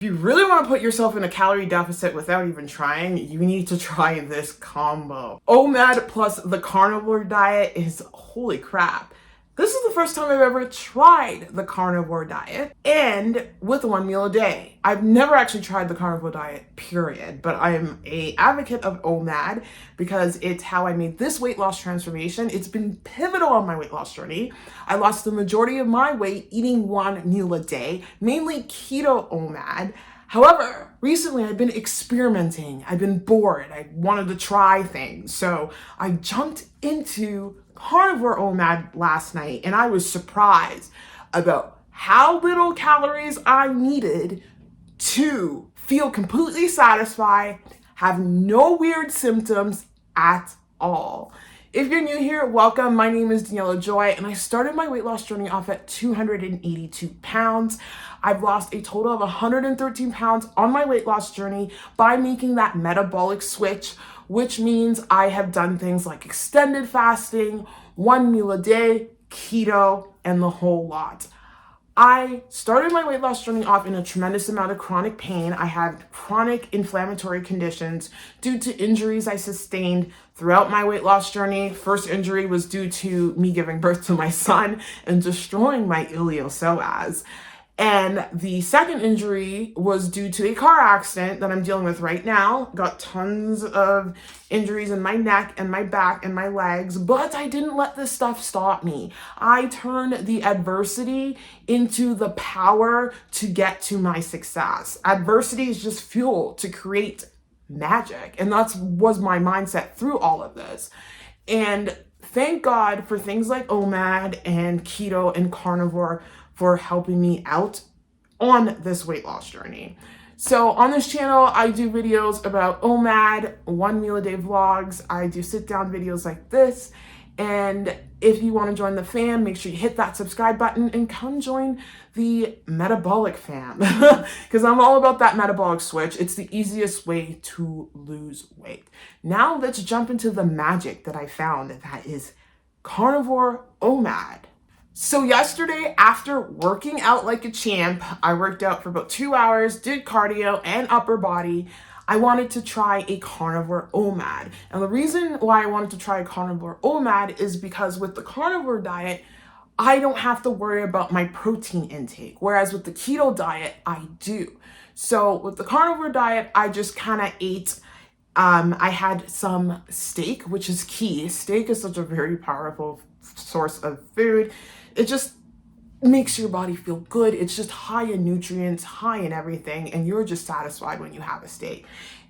If you really want to put yourself in a calorie deficit without even trying, you need to try this combo. OMAD plus the carnivore diet is holy crap. This is the first time I've ever tried the carnivore diet and with 1 meal a day. I've never actually tried the carnivore diet, period, but I'm an advocate of OMAD because it's how I made this weight loss transformation. It's been pivotal on my weight loss journey. I lost the majority of my weight eating 1 meal a day, mainly keto OMAD. However, recently I've been experimenting. I've been bored. I wanted to try things. So I jumped into Carnivore OMAD last night and I was surprised about how little calories I needed to feel completely satisfied, have no weird symptoms at all. If you're new here, welcome. My name is Daniella Joy, and I started my weight loss journey off at 282 pounds. I've lost a total of 113 pounds on my weight loss journey by making that metabolic switch, which means I have done things like extended fasting, 1 meal a day, keto, and the whole lot. I started my weight loss journey off in a tremendous amount of chronic pain. I had chronic inflammatory conditions due to injuries I sustained throughout my weight loss journey. First injury was due to me giving birth to my son and destroying my iliopsoas. And the second injury was due to a car accident that I'm dealing with right now. Got tons of injuries in my neck and my back and my legs, but I didn't let this stuff stop me. I turned the adversity into the power to get to my success. Adversity is just fuel to create magic. And that was my mindset through all of this. And thank God for things like OMAD and keto and carnivore for helping me out on this weight loss journey. So on this channel, I do videos about OMAD, 1 meal a day vlogs. I do sit down videos like this. And if you want to join the fam, make sure you hit that subscribe button and come join the metabolic fam because I'm all about that metabolic switch. It's the easiest way to lose weight. Now let's jump into the magic that I found that is Carnivore OMAD. So yesterday, after working out like a champ, I worked out for about 2 hours, did cardio and upper body. I wanted to try a Carnivore OMAD. And the reason why I wanted to try a Carnivore OMAD is because with the carnivore diet, I don't have to worry about my protein intake. Whereas with the keto diet, I do. So with the carnivore diet, I just kind of ate I had some steak, which is key. Steak is such a very powerful source of food. It just makes your body feel good. It's just high in nutrients, high in everything, and you're just satisfied when you have a steak.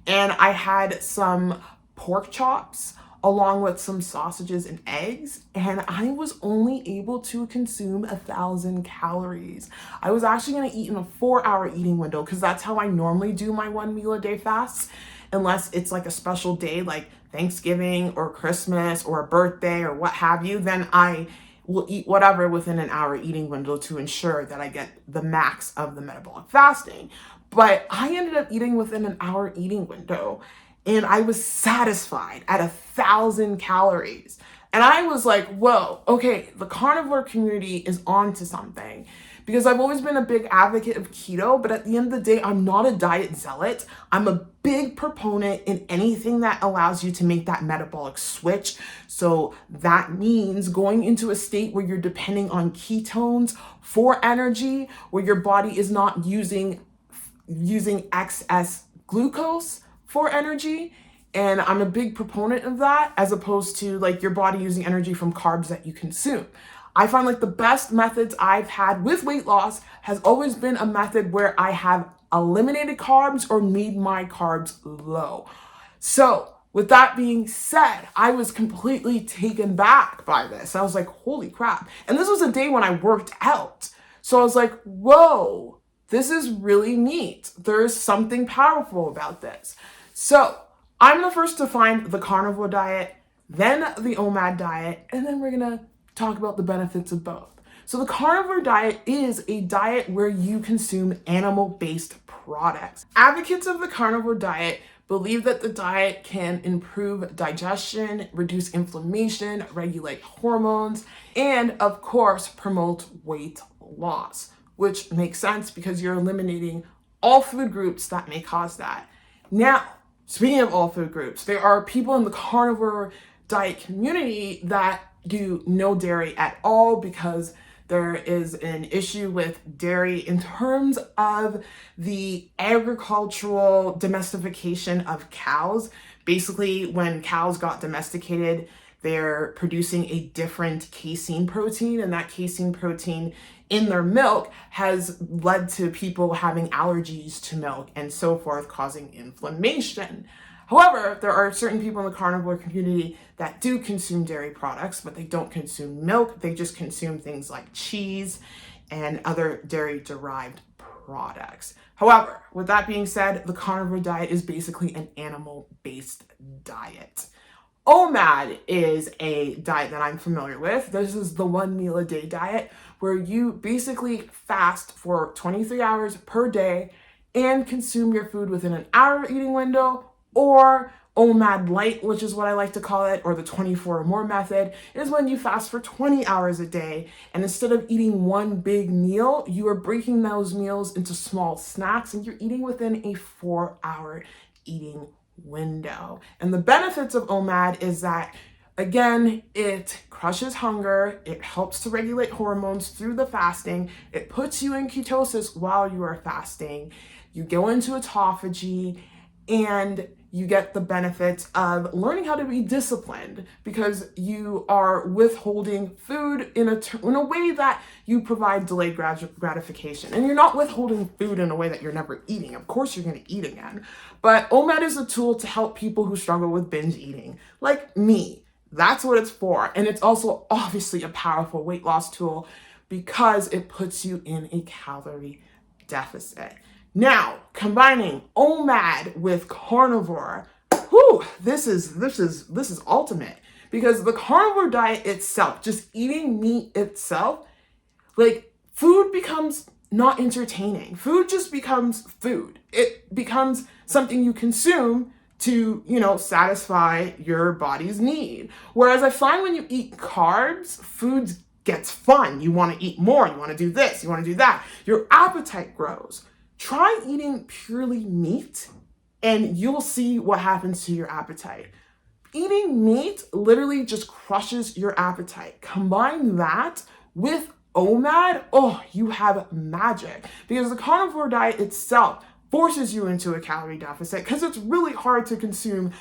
And I had some pork chops along with some sausages and eggs, and I was only able to consume 1,000 calories. I was actually gonna eat in a 4-hour eating window because that's how I normally do my 1 meal a day fasts, unless it's like a special day like Thanksgiving or Christmas or a birthday or what have you, then I will eat whatever within an hour eating window to ensure that I get the max of the metabolic fasting. But I ended up eating within an hour eating window and I was satisfied at 1,000 calories. And I was like, whoa, okay, the carnivore community is onto something. Because I've always been a big advocate of keto, but at the end of the day, I'm not a diet zealot. I'm a big proponent in anything that allows you to make that metabolic switch. So that means going into a state where you're depending on ketones for energy, where your body is not using excess glucose for energy. And I'm a big proponent of that, as opposed to like your body using energy from carbs that you consume. I find like the best methods I've had with weight loss has always been a method where I have eliminated carbs or made my carbs low. So with that being said, I was completely taken back by this. I was like, holy crap. And this was a day when I worked out. So I was like, whoa, this is really neat. There's something powerful about this. So I'm the first to find the carnivore diet, then the OMAD diet, and then we're gonna talk about the benefits of both. So the carnivore diet is a diet where you consume animal-based products. Advocates of the carnivore diet believe that the diet can improve digestion, reduce inflammation, regulate hormones, and of course promote weight loss, which makes sense because you're eliminating all food groups that may cause that. Now, speaking of all food groups, there are people in the carnivore diet community that do no dairy at all because there is an issue with dairy in terms of the agricultural domestication of cows. Basically, when cows got domesticated, they're producing a different casein protein, and that casein protein in their milk has led to people having allergies to milk and so forth, causing inflammation. However, there are certain people in the carnivore community that do consume dairy products, but they don't consume milk. They just consume things like cheese and other dairy-derived products. However, with that being said, the carnivore diet is basically an animal-based diet. OMAD is a diet that I'm familiar with. This is the 1 meal a day diet where you basically fast for 23 hours per day and consume your food within an hour eating window, or OMAD light, which is what I like to call it, or the 24 or more method, is when you fast for 20 hours a day. And instead of eating one big meal, you are breaking those meals into small snacks and you're eating within a 4-hour eating window. And the benefits of OMAD is that, again, it crushes hunger, it helps to regulate hormones through the fasting, it puts you in ketosis while you are fasting, you go into autophagy, and you get the benefits of learning how to be disciplined because you are withholding food in a way that you provide delayed gratification. And you're not withholding food in a way that you're never eating. Of course, you're going to eat again. But OMAD is a tool to help people who struggle with binge eating, like me. That's what it's for. And it's also obviously a powerful weight loss tool because it puts you in a calorie deficit. Now, combining OMAD with carnivore, this is ultimate, because the carnivore diet itself, just eating meat itself, like, food becomes not entertaining. Food just becomes food. It becomes something you consume to, satisfy your body's need. Whereas I find when you eat carbs, food gets fun. You want to eat more. You want to do this. You want to do that. Your appetite grows. Try eating purely meat and you'll see what happens to your appetite. Eating meat literally just crushes your appetite. Combine that with OMAD, you have magic. Because the carnivore diet itself forces you into a calorie deficit because it's really hard to consume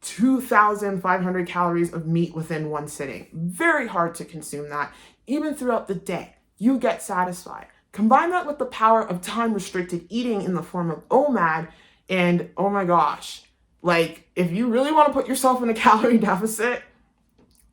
2,500 calories of meat within one sitting. Very hard to consume that, even throughout the day. You get satisfied. Combine that with the power of time-restricted eating in the form of OMAD, and oh my gosh, if you really want to put yourself in a calorie deficit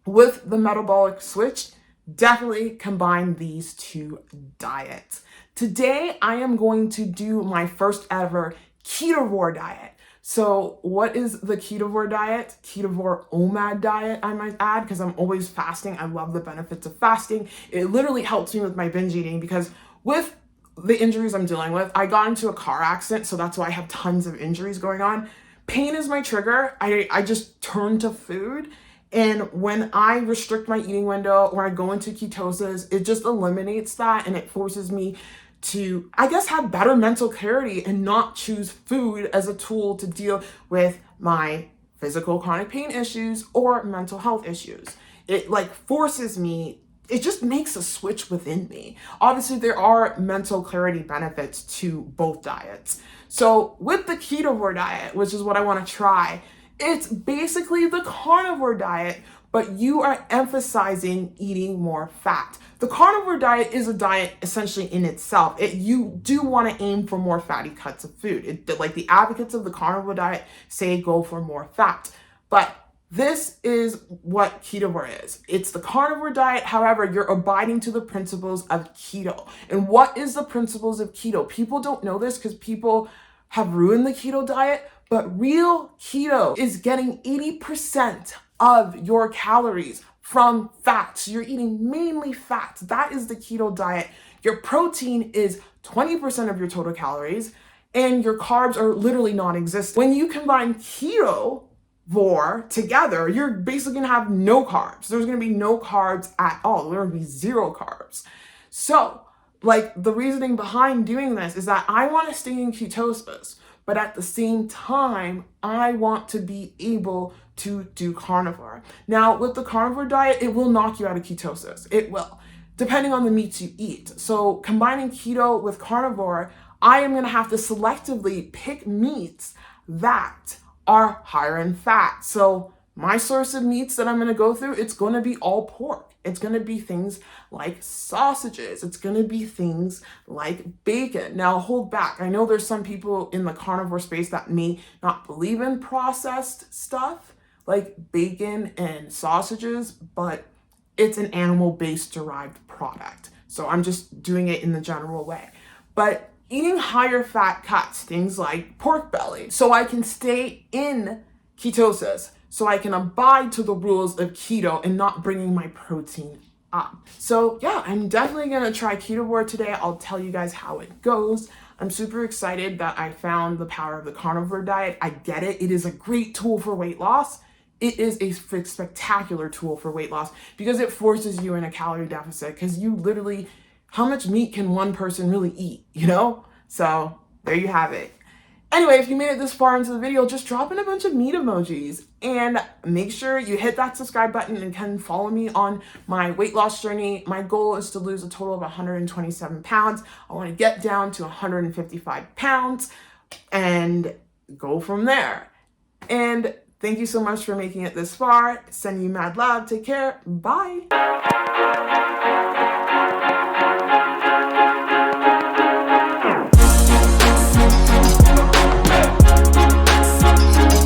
with the metabolic switch, definitely combine these two diets. Today, I am going to do my first ever Ketovore diet. So what is the Ketovore diet? Ketovore OMAD diet, I might add, because I'm always fasting. I love the benefits of fasting. It literally helps me with my binge eating because with the injuries I'm dealing with, I got into a car accident, so that's why I have tons of injuries going on. Pain is my trigger. I just turn to food. And when I restrict my eating window or I go into ketosis, it just eliminates that and it forces me to, I guess, have better mental clarity and not choose food as a tool to deal with my physical chronic pain issues or mental health issues. It forces me, it just makes a switch within me. Obviously, there are mental clarity benefits to both diets. So with the Ketovore diet, which is what I want to try, it's basically the carnivore diet, but you are emphasizing eating more fat. The carnivore diet is a diet essentially in itself. You do want to aim for more fatty cuts of food. The advocates of the carnivore diet say go for more fat. But this is what Ketovore is. It's the carnivore diet. However, you're abiding to the principles of keto. And what is the principles of keto? People don't know this because people have ruined the keto diet, but real keto is getting 80% of your calories from fats. You're eating mainly fats. That is the keto diet. Your protein is 20% of your total calories, and your carbs are literally non-existent. When you combine Ketovore together, you're basically gonna have no carbs. There's gonna be no carbs at all. There will be zero carbs. So Like, the reasoning behind doing this is that I want to stay in ketosis, but at the same time, I want to be able to do carnivore. Now, with the carnivore diet, it will knock you out of ketosis. It will, depending on the meats you eat. So combining keto with carnivore, I am going to have to selectively pick meats that are higher in fat. So my source of meats that I'm going to go through, it's going to be all pork. It's going to be things like sausages. It's going to be things like bacon. Now, hold back. I know there's some people in the carnivore space that may not believe in processed stuff like bacon and sausages, but it's an animal-based derived product. So I'm just doing it in the general way. But eating higher fat cuts, things like pork belly, so I can stay in ketosis, so I can abide to the rules of keto and not bringing my protein up. So yeah, I'm definitely gonna try Ketovore today. I'll tell you guys how it goes. I'm super excited that I found the power of the carnivore diet. I get it. It is a great tool for weight loss. It is a spectacular tool for weight loss because it forces you in a calorie deficit, because you literally, how much meat can one person really eat, you know? So there you have it. Anyway, if you made it this far into the video, just drop in a bunch of meat emojis and make sure you hit that subscribe button and can follow me on my weight loss journey. My goal is to lose a total of 127 pounds. I want to get down to 155 pounds and go from there. And thank you so much for making it this far. Send you mad love. Take care. Bye.